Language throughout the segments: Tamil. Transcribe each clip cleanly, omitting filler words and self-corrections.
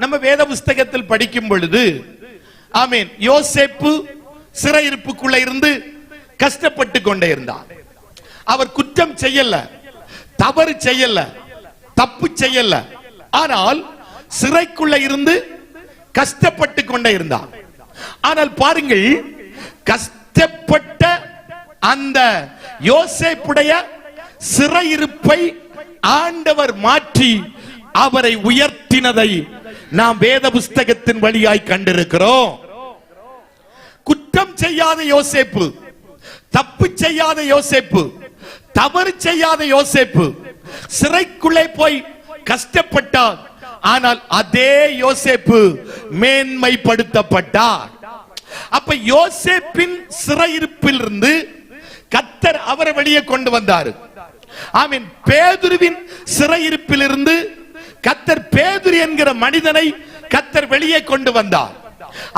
நம்ம வேத புஸ்தகத்தில் படிக்கும் பொழுது ஆமீன், யோசேப்பு சிறையிருப்புக்குள்ள இருந்து கஷ்டப்பட்டு கொண்டே இருந்தார். அவர் குற்றம் செய்யல, தவறு செய்யல, தப்பு செய்யல. ஆனால் சிறைக்குள்ள இருந்து கஷ்டப்பட்டு கொண்டே இருந்தார். ஆனால் பாருங்கள், கஷ்டப்பட்ட அந்த யோசேப்புடைய சிறையிருப்பை ஆண்டவர் மாற்றி அவரை உயர்த்தினதை நாம் வேத புஸ்தகத்தின் வழியாய் கண்டிருக்கிறோம். குற்றம் செய்யாத யோசேப்பு, தப்பு செய்யாத யோசேப்பு, தவறு செய்யாத யோசேப்பு சிறைக்குள்ளே போய் கஷ்டப்பட்டார். ஆனால் அதே யோசேப்பு மேன்மைப்படுத்தப்பட்டார். அப்ப யோசேப்பின் சிறையிருப்பில் இருந்து கர்த்தர் அவரை வெளியே கொண்டு வந்தார். ஆமீன். பேதுருவின் சிறையிருப்பில் இருந்து கர்த்தர் பேதுரு என்கிற மனிதனை கர்த்தர் வெளியே கொண்டு வந்தார்.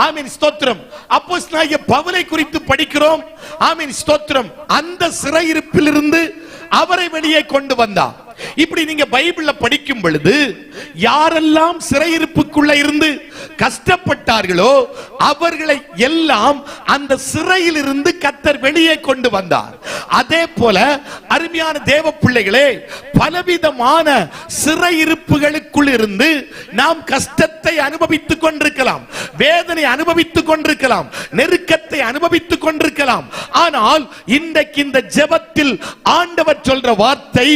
ஆமீன், ஸ்தோத்திரம். அப்போஸ்தலனாகிய பவுலை குறித்து படிக்கிறோம். ஆமீன், ஸ்தோத்திரம். அந்த சிறையிருப்பில் இருந்து அவரை வெளியே கொண்டு வந்தார். இப்படி நீங்க பைபிள்ல படிக்கும் பொழுது யாரெல்லாம் சிறையிருப்புக்குள்ள இருந்து கஷ்டப்பட்டார்களோ அவர்களை எல்லாம் அந்த சிறையில் இருந்து கர்த்தர் வெளியே கொண்டு வந்தார். அதே போல அருமையான தேவ பிள்ளைகளே, பலவிதமான சிறையிருப்புகளுக்குள் இருந்து நாம் கஷ்டத்தை அனுபவித்துக் கொண்டிருக்கலாம், வேதனை அனுபவித்துக் கொண்டிருக்கலாம், நெருக்கத்தை அனுபவித்துக் கொண்டிருக்கலாம். ஆனால் இன்றைக்கு இந்த ஜெபத்தில் ஆண்டவர் சொல்ற வார்த்தை,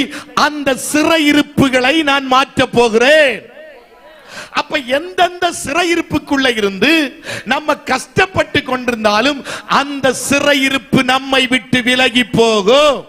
அந்த சிறையிருப்புகளை நான் மாற்ற போகிறேன். அப்ப எந்தெந்த சிறையிருப்புக்குள்ள இருந்து நம்ம கஷ்டப்பட்டு கொண்டிருந்தாலும் அந்த சிறையிருப்பு நம்மை விட்டு விலகி போகும்.